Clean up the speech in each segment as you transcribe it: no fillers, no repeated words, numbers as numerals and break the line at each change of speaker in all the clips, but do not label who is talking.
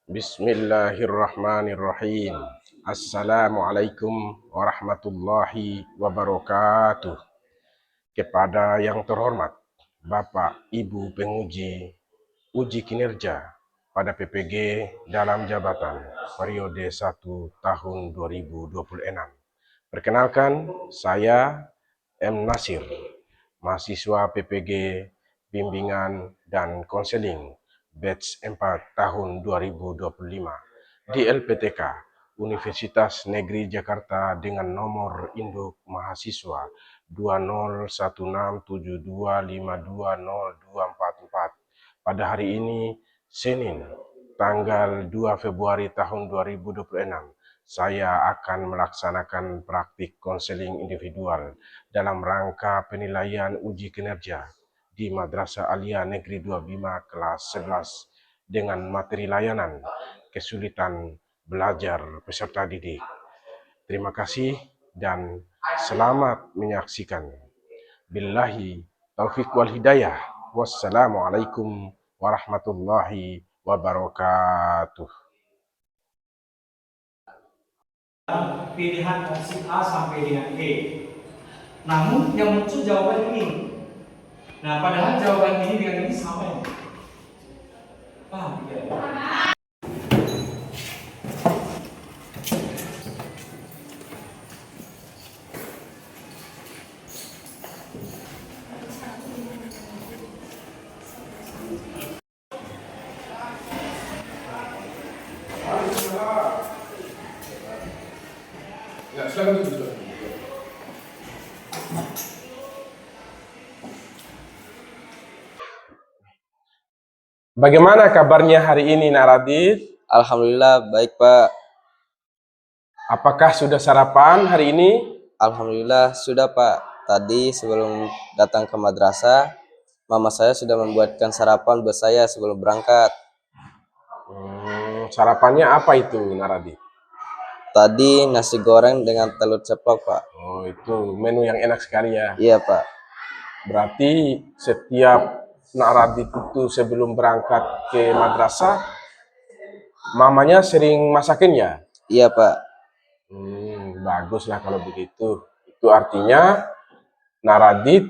Bismillahirrahmanirrahim. Assalamualaikum warahmatullahi wabarakatuh. Kepada yang terhormat Bapak Ibu penguji uji kinerja pada PPG dalam jabatan periode 1 tahun 2026. Perkenalkan, saya M. Nasir, mahasiswa PPG Bimbingan dan Konseling batch 4 tahun 2025 di LPTK Universitas Negeri Jakarta dengan nomor induk mahasiswa 201672520244 pada hari ini Senin tanggal 2 Februari tahun 2026. Saya akan melaksanakan praktik konseling individual dalam rangka penilaian uji kinerja di Madrasah Aliyah Negeri 2 Bima kelas 11 dengan materi layanan kesulitan belajar peserta didik. Terima kasih dan selamat menyaksikan. Billahi taufiq wal hidayah. Wassalamualaikum warahmatullahi wabarakatuh.
Pilihan opsi A sampai dengan E. Namun yang muncul jawaban ini. Nah, padahal jawaban ini dengan ini sama ya. Paham tidak?
Ya, silakan duduk. Bagaimana kabarnya hari ini, Nak Radit?
Alhamdulillah baik Pak.
Apakah sudah sarapan hari ini?
Alhamdulillah sudah Pak. Tadi sebelum datang ke madrasah, mama saya sudah membuatkan sarapan buat saya sebelum berangkat.
Sarapannya apa itu, Nak Radit?
Tadi nasi goreng dengan telur ceplok Pak.
Oh, itu menu yang enak sekali ya.
Iya Pak.
Berarti setiap Nak Radit itu sebelum berangkat ke madrasah, mamanya sering masakin ya?
Iya Pak.
Bagus lah kalau begitu. Itu artinya Nak Radit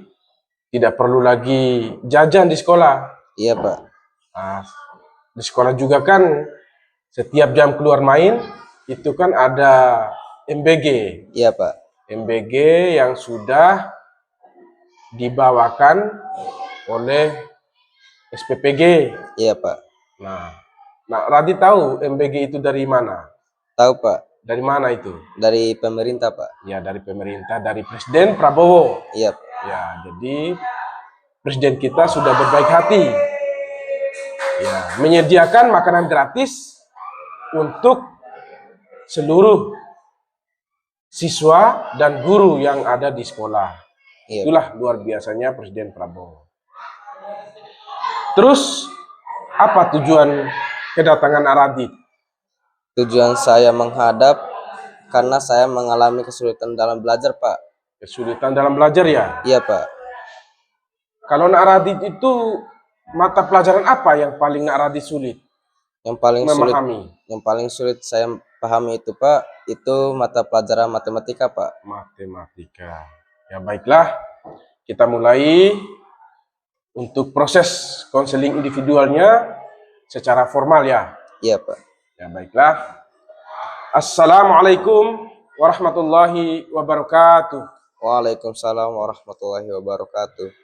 tidak perlu lagi jajan di sekolah.
Iya Pak.
Nah, di sekolah juga kan setiap jam keluar main itu kan ada MBG.
Iya Pak.
MBG yang sudah dibawakan oleh SPPG.
Iya Pak.
Nah, Radit tahu MBG itu dari mana?
Tahu Pak.
Dari mana itu?
Dari pemerintah Pak.
Ya, dari pemerintah, dari Presiden Prabowo.
Iya Pak.
Ya, jadi Presiden kita sudah berbaik hati. Ya, menyediakan makanan gratis untuk seluruh siswa dan guru yang ada di sekolah.
Iya.
Itulah luar biasanya Presiden Prabowo. Terus apa tujuan kedatangan Radit?
Tujuan saya menghadap karena saya mengalami kesulitan dalam belajar Pak.
Kesulitan dalam belajar ya?
Iya Pak.
Kalau Nak Radit itu mata pelajaran apa yang paling Nak Radit sulit?
Yang paling
memahami.
Yang paling sulit saya pahami itu Pak, itu mata pelajaran matematika Pak.
Matematika. Ya baiklah, kita mulai untuk proses konseling individualnya secara formal ya.
Iya Pak.
Ya baiklah. Assalamualaikum warahmatullahi wabarakatuh.
Waalaikumsalam warahmatullahi wabarakatuh.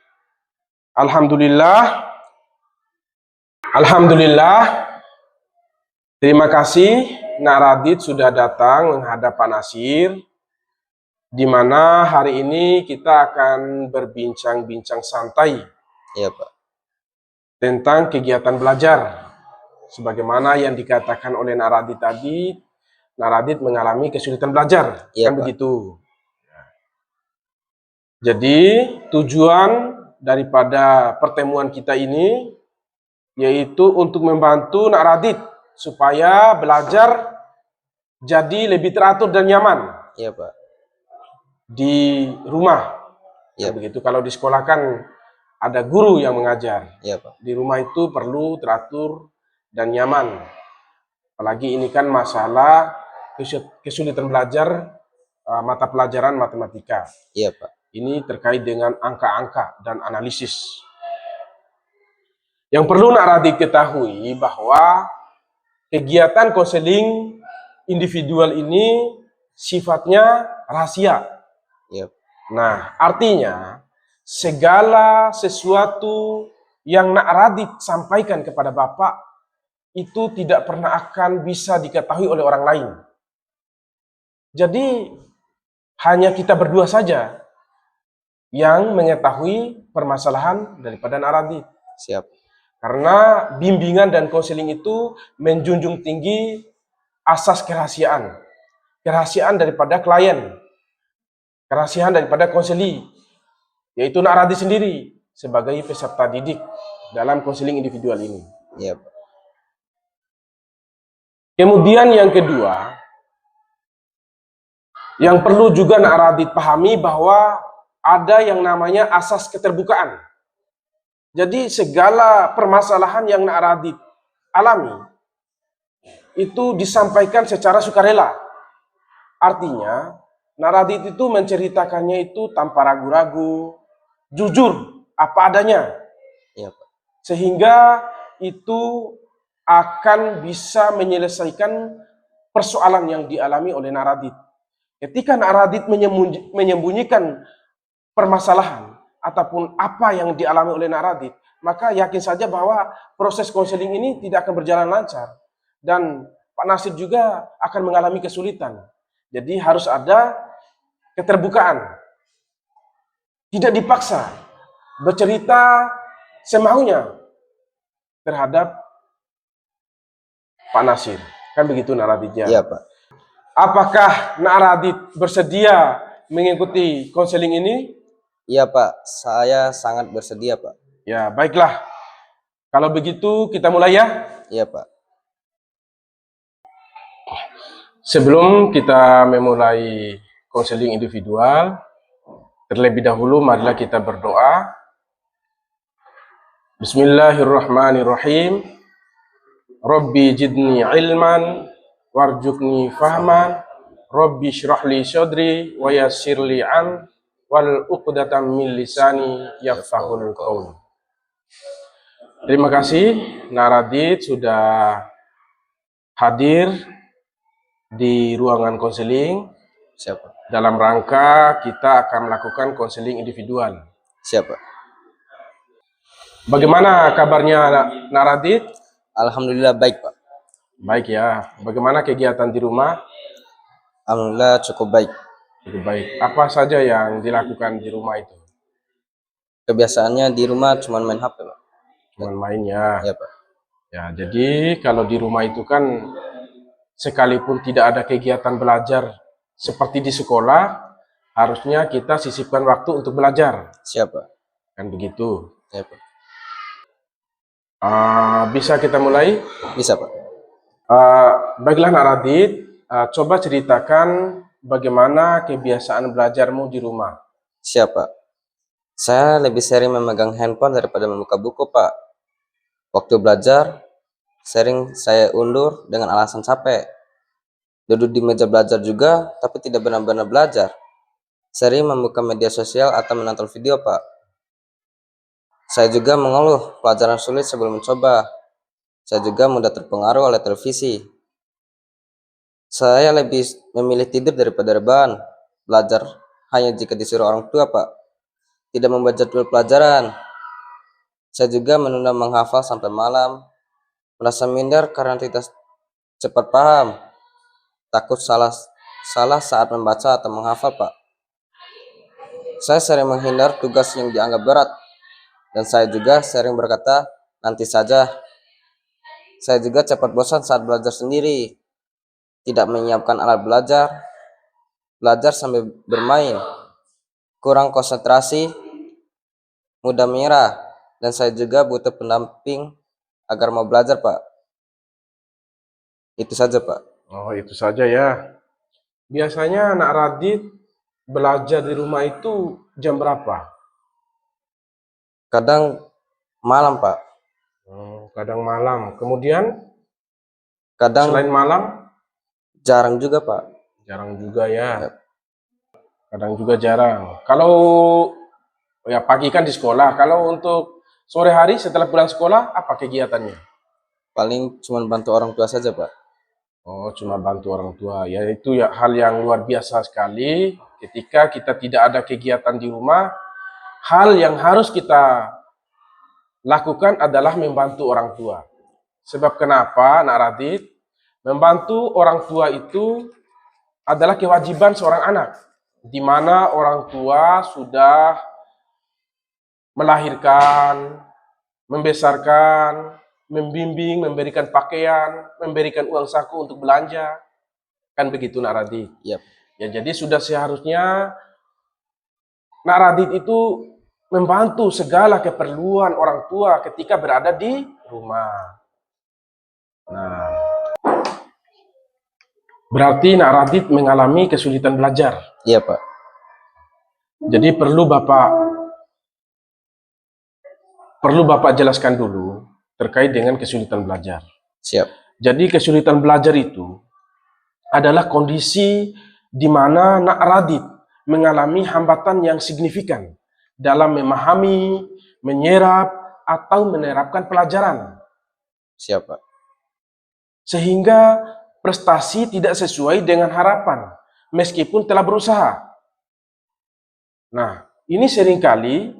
Alhamdulillah. Alhamdulillah. Terima kasih Nak Radit sudah datang menghadap Pak Nasir, di mana hari ini kita akan berbincang-bincang santai.
Iya Pak.
Tentang kegiatan belajar. Sebagaimana yang dikatakan oleh Nak Radit tadi, Nak Radit mengalami kesulitan belajar.
Iya,
kan
Pak.
Begitu. Jadi tujuan daripada pertemuan kita ini yaitu untuk membantu Nak Radit supaya belajar jadi lebih teratur dan nyaman.
Iya Pak.
Di rumah.
Iya.
Begitu. Kalau di sekolah kan ada guru yang mengajar.
Iya Pak.
Di rumah itu perlu teratur dan nyaman. Apalagi ini kan masalah kesulitan belajar mata pelajaran matematika.
Iya, Pak.
Ini terkait dengan angka-angka dan analisis. Yang perlu Nak Radit ketahui bahwa kegiatan konseling individual ini sifatnya rahasia.
Iya.
Nah, artinya segala sesuatu yang Nak Radit sampaikan kepada Bapak itu tidak pernah akan bisa diketahui oleh orang lain. Jadi hanya kita berdua saja yang mengetahui permasalahan daripada Nak Radit.
Siap.
Karena bimbingan dan konseling itu menjunjung tinggi asas kerahasiaan. Kerahasiaan daripada klien. Kerahasiaan daripada konseli. Yaitu Nak Radit sendiri sebagai peserta didik dalam konseling individual ini.
Iya, Pak.
Kemudian yang kedua, yang perlu juga Nak Radit pahami bahwa ada yang namanya asas keterbukaan. Jadi segala permasalahan yang Nak Radit alami itu disampaikan secara sukarela. Artinya, Nak Radit itu menceritakannya itu tanpa ragu-ragu, jujur, apa adanya.
Iya, Pak.
Sehingga itu akan bisa menyelesaikan persoalan yang dialami oleh Nak Radit. Ketika Nak Radit menyembunyikan permasalahan ataupun apa yang dialami oleh Nak Radit, maka yakin saja bahwa proses konseling ini tidak akan berjalan lancar. Dan Pak Nasir juga akan mengalami kesulitan. Jadi harus ada keterbukaan. Tidak dipaksa, bercerita semaunya terhadap Pak Nasir. Kan begitu Nak Raditnya.
Iya, Pak.
Apakah Nak Radit bersedia mengikuti konseling ini?
Iya, Pak. Saya sangat bersedia, Pak.
Ya, baiklah. Kalau begitu kita mulai ya.
Iya, Pak.
Sebelum kita memulai konseling individual, terlebih dahulu marilah kita berdoa. Bismillahirrahmanirrahim. Rabbi jidni ilman warjukni fahman. Rabbi syrahli sadri wa yassirli an wal uqdatam min lisani yafqahul qaul. Terima kasih Nak Radit sudah hadir di ruangan konseling.
Siapa?
Dalam rangka kita akan melakukan konseling individual.
Siapa?
Bagaimana kabarnya Nak Radit?
Alhamdulillah baik, Pak.
Baik ya. Bagaimana kegiatan di rumah?
Alhamdulillah cukup baik.
Cukup baik. Apa saja yang dilakukan di rumah itu?
Kebiasaannya di rumah cuma main HP, Pak.
Cuman main ya.
Iya, Pak.
Ya, jadi kalau di rumah itu kan sekalipun tidak ada kegiatan belajar seperti di sekolah, harusnya kita sisipkan waktu untuk belajar.
Siapa?
Kan begitu.
Iya, Pak.
Bisa kita mulai?
Bisa, Pak.
Baiklah Nak Radit, coba ceritakan bagaimana kebiasaan belajarmu di rumah.
Siapa? Saya lebih sering memegang handphone daripada membuka buku, Pak. Waktu belajar, sering saya undur dengan alasan capek. Duduk di meja belajar juga, tapi tidak benar-benar belajar. Sering membuka media sosial atau menonton video, Pak. Saya juga mengeluh pelajaran sulit sebelum mencoba. Saya juga mudah terpengaruh oleh televisi. Saya lebih memilih tidur daripada rebahan. Belajar hanya jika disuruh orang tua, Pak. Tidak membuat jadwal pelajaran. Saya juga menunda menghafal sampai malam. Merasa minder karena tidak cepat paham. Takut salah saat membaca atau menghafal, Pak. Saya sering menghindar tugas yang dianggap berat. Dan saya juga sering berkata, nanti saja. Saya juga cepat bosan saat belajar sendiri. Tidak menyiapkan alat belajar. Belajar sambil bermain. Kurang konsentrasi. Mudah menyerah. Dan saya juga butuh pendamping agar mau belajar, Pak. Itu saja, Pak.
Oh, itu saja ya. Biasanya Nak Radit belajar di rumah itu jam berapa?
Kadang malam, Pak.
Kadang malam. Kemudian?
Kadang
Selain malam,
jarang juga, Pak.
jarang juga ya.
Yap.
Kadang juga jarang. Kalau ya pagi kan di sekolah. Kalau untuk sore hari setelah pulang sekolah, apa kegiatannya?
Paling cuma bantu orang tua saja, Pak.
Oh, cuma bantu orang tua. Ya itu ya hal yang luar biasa sekali. Ketika kita tidak ada kegiatan di rumah, hal yang harus kita lakukan adalah membantu orang tua. Sebab kenapa, Nak Radit? Membantu orang tua itu adalah kewajiban seorang anak, di mana orang tua sudah melahirkan, membesarkan, membimbing, memberikan pakaian, memberikan uang saku untuk belanja. Kan begitu, Nak Radit.
Yap.
Ya, jadi sudah seharusnya Nak Radit itu membantu segala keperluan orang tua ketika berada di rumah. Nah, berarti Nak Radit mengalami kesulitan belajar.
Iya, Pak.
Jadi perlu Bapak jelaskan dulu terkait dengan kesulitan belajar.
Siap.
Jadi kesulitan belajar itu adalah kondisi di mana Nak Radit mengalami hambatan yang signifikan dalam memahami, menyerap, atau menerapkan pelajaran.
Siap, Pak.
Sehingga prestasi tidak sesuai dengan harapan, meskipun telah berusaha. Nah, ini seringkali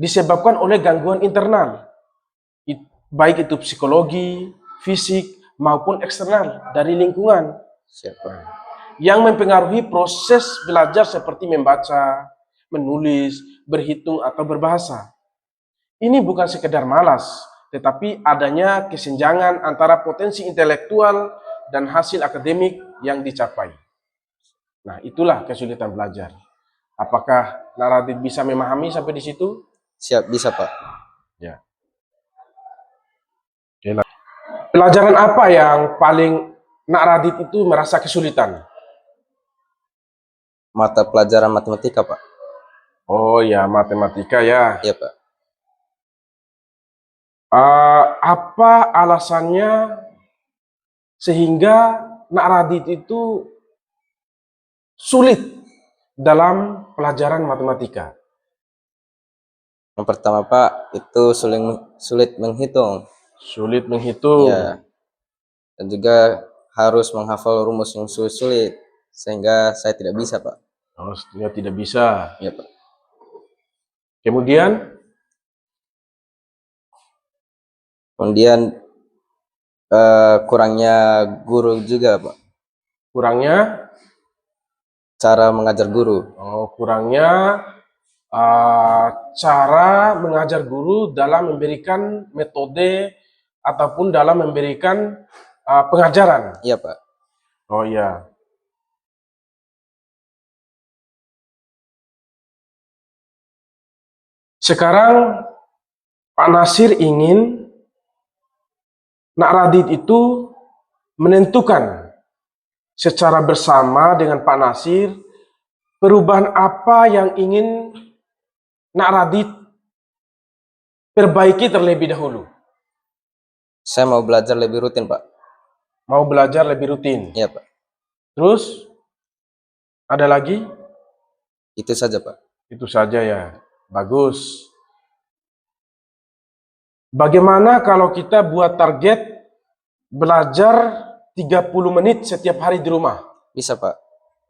disebabkan oleh gangguan internal, baik itu psikologi, fisik, maupun eksternal dari lingkungan,
Siap, Pak.
yang mempengaruhi proses belajar seperti membaca, menulis, berhitung, atau berbahasa. Ini bukan sekedar malas, tetapi adanya kesenjangan antara potensi intelektual dan hasil akademik yang dicapai. Nah, itulah kesulitan belajar. Apakah Nak Radit bisa memahami sampai di situ?
Siap, bisa, Pak.
Ya. Oke, lah. Pelajaran apa yang paling Nak Radit itu merasa kesulitan?
Mata pelajaran matematika, Pak.
Oh ya, matematika ya.
Iya, Pak.
Apa alasannya sehingga Nak Radit itu sulit dalam pelajaran matematika?
Yang pertama, Pak, itu sulit menghitung.
Sulit menghitung.
Ya. Dan juga harus menghafal rumus yang sulit-sulit, sehingga saya tidak bisa, Pak.
Oh, dia tidak bisa.
Ya, Pak.
Kemudian
kurangnya guru juga, Pak.
kurangnya,
Cara mengajar guru.
kurangnya cara mengajar guru dalam memberikan metode ataupun dalam memberikan pengajaran.
Iya, Pak.
Oh iya. Sekarang Pak Nasir ingin Nak Radit itu menentukan secara bersama dengan Pak Nasir perubahan apa yang ingin Nak Radit perbaiki terlebih dahulu.
Saya mau belajar lebih rutin, Pak.
Mau belajar lebih rutin.
Iya, Pak.
Terus ada lagi?
Itu saja, Pak.
Itu saja ya. Bagus. Bagaimana kalau kita buat target belajar 30 menit setiap hari di rumah?
Bisa, Pak.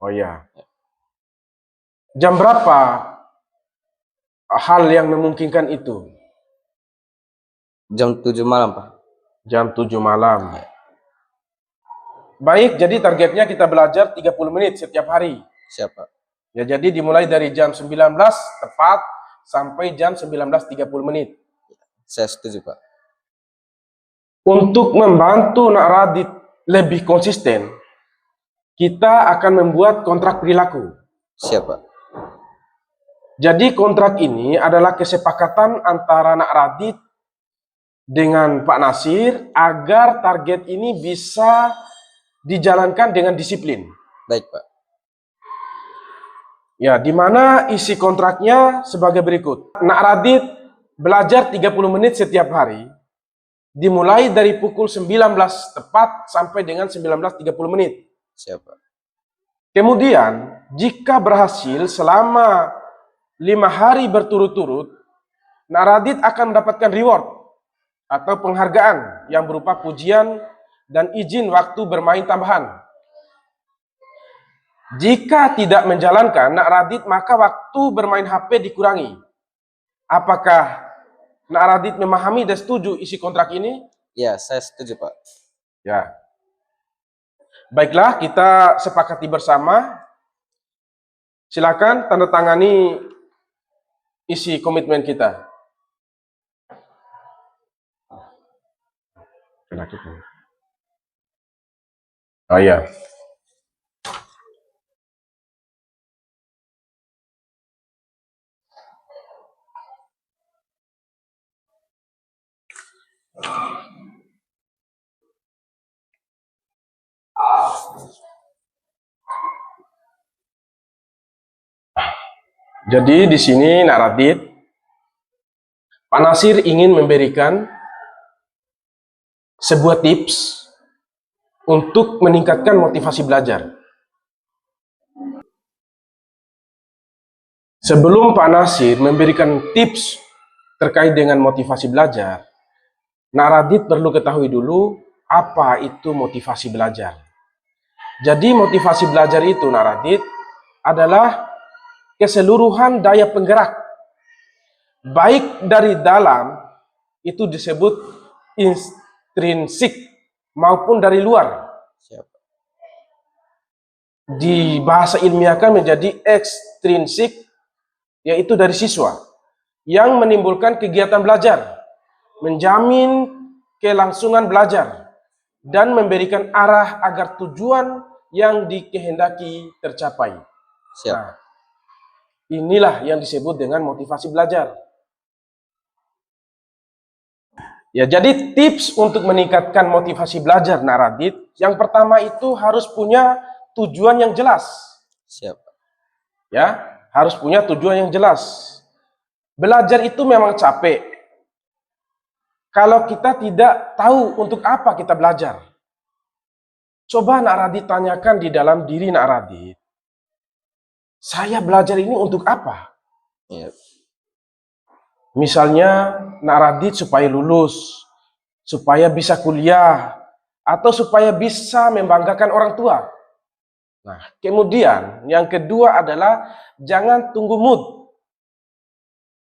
Oh iya. Jam berapa hal yang memungkinkan itu?
Jam 7 malam, Pak.
Jam 7 malam. Baik, jadi targetnya kita belajar 30 menit setiap hari.
Siap, Pak.
Ya, jadi dimulai dari jam 19 tepat sampai jam 19.30 menit.
Saya setuju, Pak.
Untuk membantu Nak Radit lebih konsisten, kita akan membuat kontrak perilaku.
Siap, Pak.
Jadi kontrak ini adalah kesepakatan antara Nak Radit dengan Pak Nasir agar target ini bisa dijalankan dengan disiplin.
Baik, Pak.
Ya, di mana isi kontraknya sebagai berikut. Nak Radit belajar 30 menit setiap hari dimulai dari pukul 19 tepat sampai dengan 19.30 menit.
Siap, Pak.
Kemudian, jika berhasil selama 5 hari berturut-turut, Nak Radit akan mendapatkan reward atau penghargaan yang berupa pujian dan izin waktu bermain tambahan. Jika tidak menjalankan Nak Radit, maka waktu bermain HP dikurangi. Apakah Nak Radit memahami dan setuju isi kontrak ini?
Ya, saya setuju, Pak.
Ya. Baiklah, kita sepakati bersama. Silakan tanda tangani isi komitmen kita. Oh iya. Jadi di sini Nak Radit, Pak Nasir ingin memberikan sebuah tips untuk meningkatkan motivasi belajar. Sebelum Pak Nasir memberikan tips terkait dengan motivasi belajar, Nak Radit perlu ketahui dulu apa itu motivasi belajar. Jadi motivasi belajar itu, Nak Radit, adalah keseluruhan daya penggerak, baik dari dalam, itu disebut intrinsik, maupun dari luar.
Siap.
Di bahasa ilmiah kan menjadi ekstrinsik, yaitu dari siswa, yang menimbulkan kegiatan belajar, menjamin kelangsungan belajar, dan memberikan arah agar tujuan yang dikehendaki tercapai.
Siap.
Nah, inilah yang disebut dengan motivasi belajar. Ya, jadi tips untuk meningkatkan motivasi belajar Nak Radit, yang pertama itu harus punya tujuan yang jelas.
Siap.
Ya, harus punya tujuan yang jelas. Belajar itu memang capek kalau kita tidak tahu untuk apa kita belajar. Coba Nak Radit tanyakan di dalam diri Nak Radit, saya belajar ini untuk apa?
Iya.
Misalnya Nak Radit supaya lulus, supaya bisa kuliah, atau supaya bisa membanggakan orang tua. Nah, kemudian yang kedua adalah jangan tunggu mood.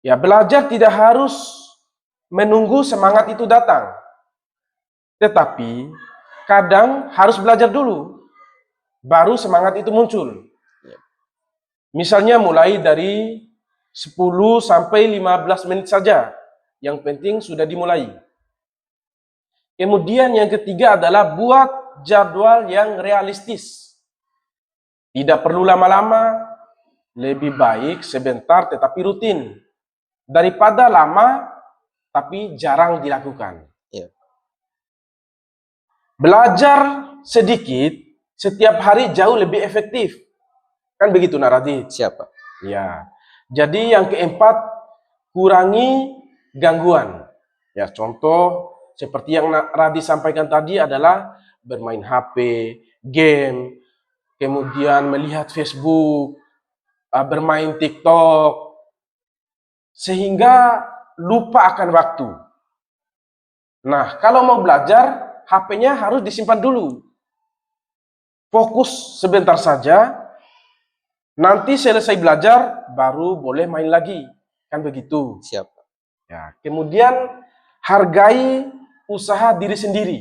Ya, belajar tidak harus menunggu semangat itu datang. Tetapi kadang harus belajar dulu, baru semangat itu muncul. Misalnya mulai dari 10 sampai 15 menit saja. Yang penting sudah dimulai. Kemudian yang ketiga adalah buat jadwal yang realistis. Tidak perlu lama-lama, lebih baik sebentar tetapi rutin, daripada lama tapi jarang dilakukan.
Iya.
Belajar sedikit setiap hari jauh lebih efektif. Kan begitu Nak Radit?
Siap, Pak.
Ya. Jadi yang keempat, kurangi gangguan. Ya, contoh seperti yang Nak Radit sampaikan tadi adalah bermain HP, game, kemudian melihat Facebook, bermain TikTok, sehingga lupa akan waktu. Nah, kalau mau belajar, HP-nya harus disimpan dulu. Fokus sebentar saja, nanti selesai belajar, baru boleh main lagi. Kan begitu.
Siap.
Ya, kemudian hargai usaha diri sendiri.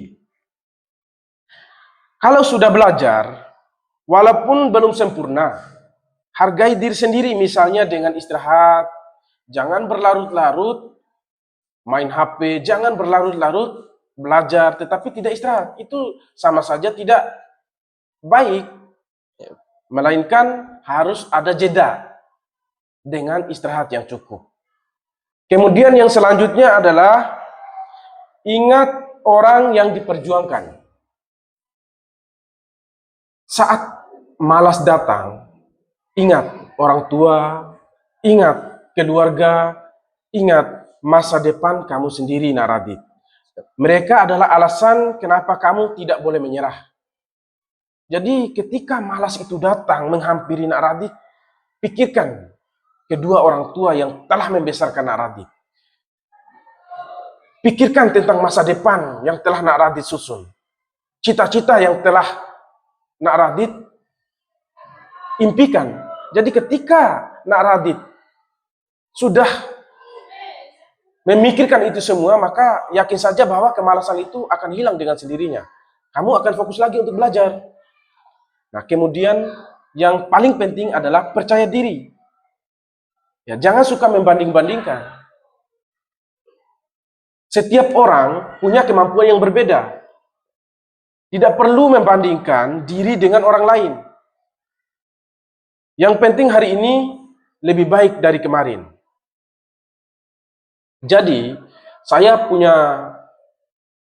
Kalau sudah belajar, walaupun belum sempurna, hargai diri sendiri, misalnya dengan istirahat, jangan berlarut-larut main HP, jangan berlarut-larut belajar tetapi tidak istirahat. Itu sama saja tidak baik. Melainkan harus ada jeda dengan istirahat yang cukup. Kemudian yang selanjutnya adalah ingat orang yang diperjuangkan. Saat malas datang, ingat orang tua, ingat keluarga, ingat masa depan kamu sendiri Nak Radit. Mereka adalah alasan kenapa kamu tidak boleh menyerah. Jadi ketika malas itu datang menghampiri Nak Radit, pikirkan kedua orang tua yang telah membesarkan Nak Radit. Pikirkan tentang masa depan yang telah Nak Radit susun. Cita-cita yang telah Nak Radit impikan. Jadi ketika Nak Radit sudah memikirkan itu semua, maka yakin saja bahwa kemalasan itu akan hilang dengan sendirinya. Kamu akan fokus lagi untuk belajar. Nah, kemudian yang paling penting adalah percaya diri. Ya, jangan suka membanding-bandingkan. Setiap orang punya kemampuan yang berbeda. Tidak perlu membandingkan diri dengan orang lain. Yang penting hari ini lebih baik dari kemarin. Jadi, saya punya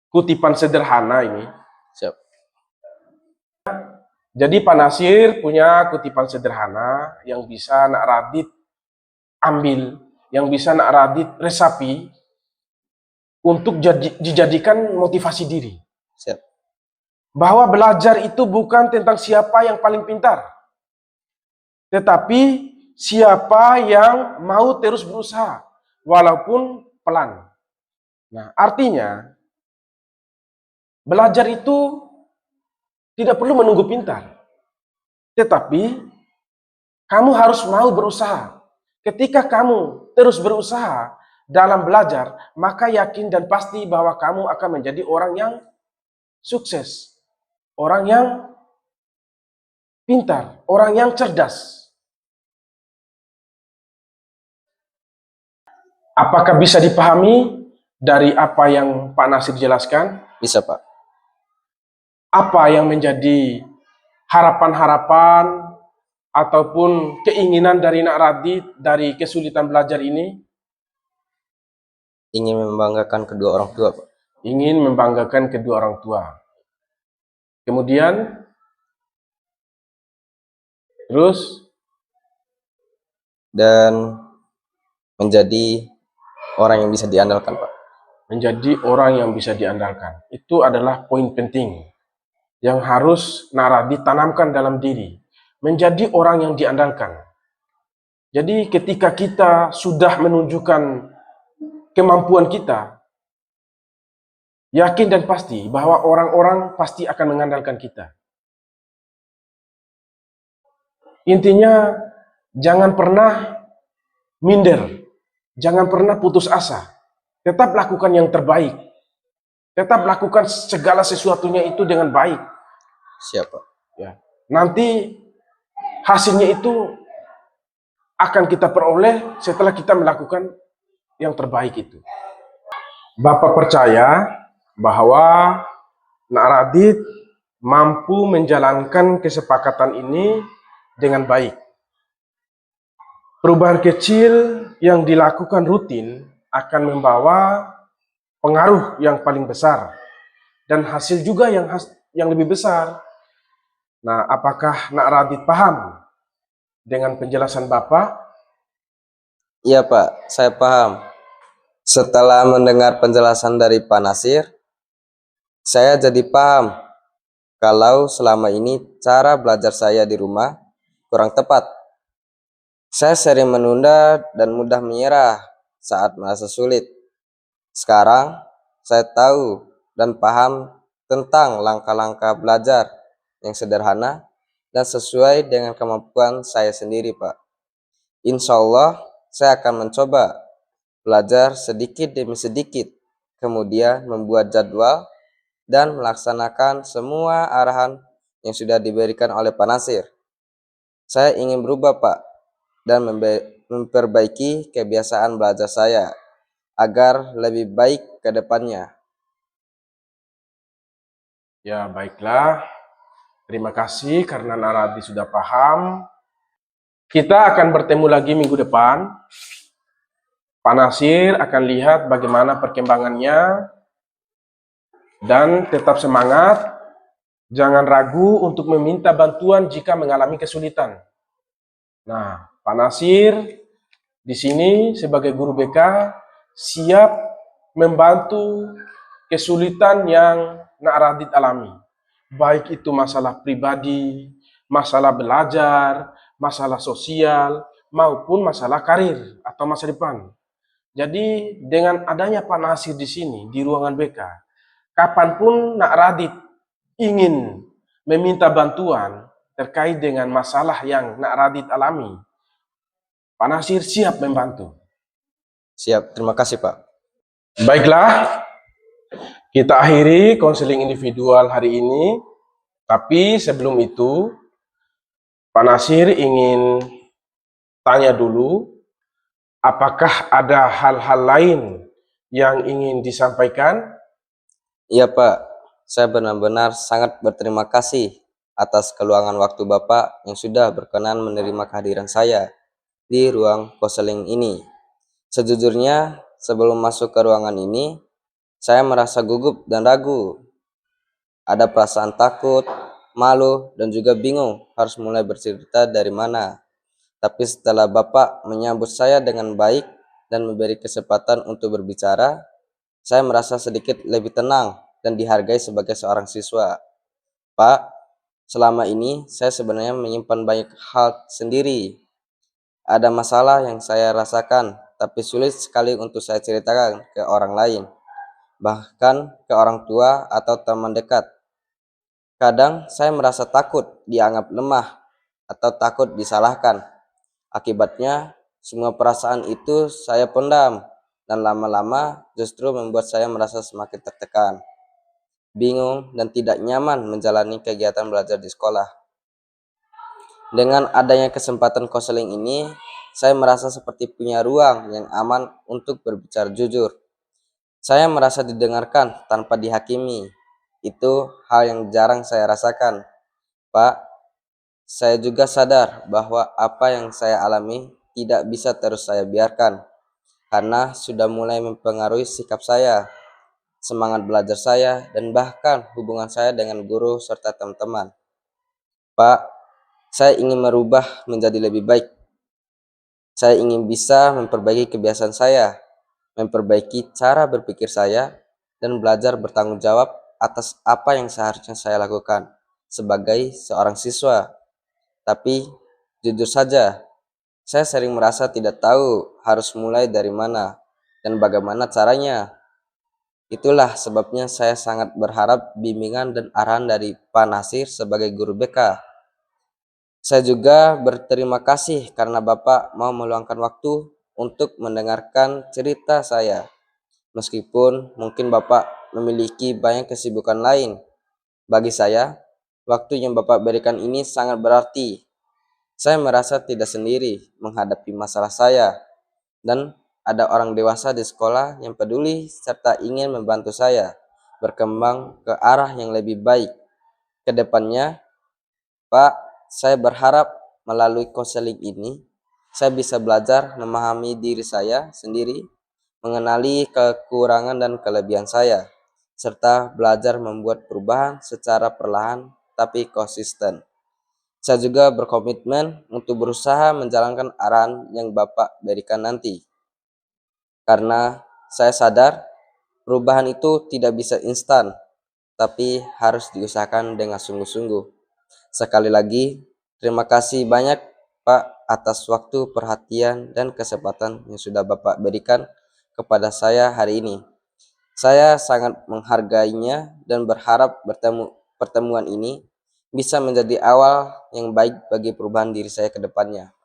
kutipan sederhana ini.
Siap.
Jadi Pak Nasir punya kutipan sederhana yang bisa Nak Radit ambil, yang bisa Nak Radit resapi untuk dijadikan motivasi diri.
Siap.
Bahwa belajar itu bukan tentang siapa yang paling pintar, tetapi siapa yang mau terus berusaha, walaupun pelan. Nah, artinya, belajar itu tidak perlu menunggu pintar. Tetapi, kamu harus mau berusaha. Ketika kamu terus berusaha dalam belajar, maka yakin dan pasti bahwa kamu akan menjadi orang yang sukses. Orang yang pintar, orang yang cerdas. Apakah bisa dipahami dari apa yang Pak Nasir jelaskan?
Bisa, Pak.
Apa yang menjadi harapan-harapan ataupun keinginan dari Nak Radit dari kesulitan belajar ini?
Ingin membanggakan kedua orang tua, Pak.
Ingin membanggakan kedua orang tua. Kemudian, terus,
dan menjadi orang yang bisa diandalkan, Pak.
menjadi orang yang bisa diandalkan. Itu adalah poin penting yang harus Nak Radit tanamkan dalam diri. Menjadi orang yang diandalkan. Jadi ketika kita sudah menunjukkan kemampuan kita, yakin dan pasti bahwa orang-orang pasti akan mengandalkan kita. Intinya, jangan pernah minder, jangan pernah putus asa. Tetap lakukan yang terbaik. Tetap lakukan segala sesuatunya itu dengan baik.
Siapa?
Ya. Nanti hasilnya itu akan kita peroleh setelah kita melakukan yang terbaik itu. Bapak percaya bahwa Nak Radit mampu menjalankan kesepakatan ini dengan baik. Perubahan kecil yang dilakukan rutin akan membawa pengaruh yang paling besar dan hasil juga yang lebih besar. Nah, apakah Nak Radit paham dengan penjelasan Bapak?
Iya, Pak. Saya paham. Setelah mendengar penjelasan dari Pak Nasir, saya jadi paham kalau selama ini cara belajar saya di rumah kurang tepat. Saya sering menunda dan mudah menyerah saat merasa sulit. Sekarang saya tahu dan paham tentang langkah-langkah belajar yang sederhana dan sesuai dengan kemampuan saya sendiri, Pak. Insya Allah saya akan mencoba belajar sedikit demi sedikit, kemudian membuat jadwal dan melaksanakan semua arahan yang sudah diberikan oleh Pak Nasir. Saya ingin berubah, Pak, dan memperbaiki kebiasaan belajar saya agar lebih baik ke depannya.
Ya, baiklah. Terima kasih karena Nak Radit sudah paham. Kita akan bertemu lagi minggu depan. Pak Nasir akan lihat bagaimana perkembangannya dan tetap semangat. Jangan ragu untuk meminta bantuan jika mengalami kesulitan. Nah, Pak Nasir di sini sebagai guru BK siap membantu kesulitan yang Nak Radit alami. Baik itu masalah pribadi, masalah belajar, masalah sosial, maupun masalah karir atau masa depan. Jadi dengan adanya Pak Nasir di sini, di ruangan BK, kapanpun Nak Radit ingin meminta bantuan terkait dengan masalah yang Nak Radit alami, Pak Nasir siap membantu.
Siap, terima kasih Pak.
Baiklah, kita akhiri konseling individual hari ini. Tapi sebelum itu, Pak Nasir ingin tanya dulu, apakah ada hal-hal lain yang ingin disampaikan?
Iya Pak, saya benar-benar sangat berterima kasih atas keluangan waktu Bapak yang sudah berkenan menerima kehadiran saya di ruang konseling ini. Sejujurnya, sebelum masuk ke ruangan ini, saya merasa gugup dan ragu. Ada perasaan takut, malu, dan juga bingung harus mulai bercerita dari mana. Tapi setelah Bapak menyambut saya dengan baik dan memberi kesempatan untuk berbicara, saya merasa sedikit lebih tenang dan dihargai sebagai seorang siswa. Pak, selama ini saya sebenarnya menyimpan banyak hal sendiri. Ada masalah yang saya rasakan, tapi sulit sekali untuk saya ceritakan ke orang lain, bahkan ke orang tua atau teman dekat. Kadang saya merasa takut dianggap lemah atau takut disalahkan. Akibatnya, semua perasaan itu saya pendam dan lama-lama justru membuat saya merasa semakin tertekan, bingung, dan tidak nyaman menjalani kegiatan belajar di sekolah. Dengan adanya kesempatan konseling ini, saya merasa seperti punya ruang yang aman untuk berbicara jujur. Saya merasa didengarkan tanpa dihakimi. Itu hal yang jarang saya rasakan. Pak, saya juga sadar bahwa apa yang saya alami tidak bisa terus saya biarkan, karena sudah mulai mempengaruhi sikap saya, semangat belajar saya, dan bahkan hubungan saya dengan guru serta teman-teman. Pak, saya ingin merubah menjadi lebih baik. Saya ingin bisa memperbaiki kebiasaan saya, memperbaiki cara berpikir saya, dan belajar bertanggung jawab atas apa yang seharusnya saya lakukan sebagai seorang siswa. Tapi, jujur saja, saya sering merasa tidak tahu harus mulai dari mana dan bagaimana caranya. Itulah sebabnya saya sangat berharap bimbingan dan arahan dari Pak Nasir sebagai guru BK. Saya juga berterima kasih karena Bapak mau meluangkan waktu untuk mendengarkan cerita saya. Meskipun mungkin Bapak memiliki banyak kesibukan lain, bagi saya, waktu yang Bapak berikan ini sangat berarti. Saya merasa tidak sendiri menghadapi masalah saya, dan ada orang dewasa di sekolah yang peduli serta ingin membantu saya berkembang ke arah yang lebih baik. Ke depannya, Pak, saya berharap melalui konseling ini, saya bisa belajar memahami diri saya sendiri, mengenali kekurangan dan kelebihan saya, serta belajar membuat perubahan secara perlahan tapi konsisten. Saya juga berkomitmen untuk berusaha menjalankan arahan yang Bapak berikan nanti. Karena saya sadar perubahan itu tidak bisa instan, tapi harus diusahakan dengan sungguh-sungguh. Sekali lagi, terima kasih banyak Pak atas waktu, perhatian, dan kesempatan yang sudah Bapak berikan kepada saya hari ini. Saya sangat menghargainya dan berharap pertemuan ini bisa menjadi awal yang baik bagi perubahan diri saya ke depannya.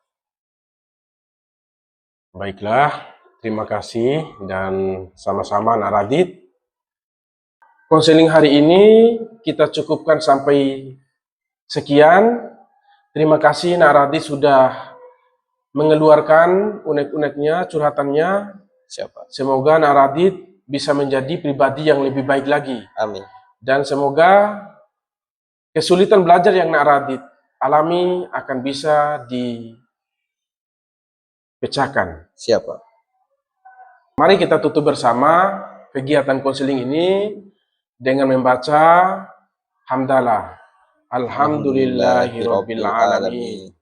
Baiklah, terima kasih dan sama-sama Nak Radit. Konseling hari ini kita cukupkan sampai sekian. Terima kasih Nak Radit sudah mengeluarkan unek-uneknya, curhatannya.
Siapa?
Semoga Nak Radit bisa menjadi pribadi yang lebih baik lagi.
Amin.
Dan semoga kesulitan belajar yang Nak Radit alami akan bisa dipecahkan.
Siapa?
Mari kita tutup bersama kegiatan konseling ini dengan membaca hamdalah. Alhamdulillahirabbil alamin.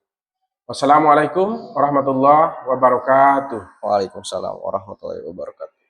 Wassalamualaikum warahmatullahi wabarakatuh.
Waalaikumsalam warahmatullahi wabarakatuh.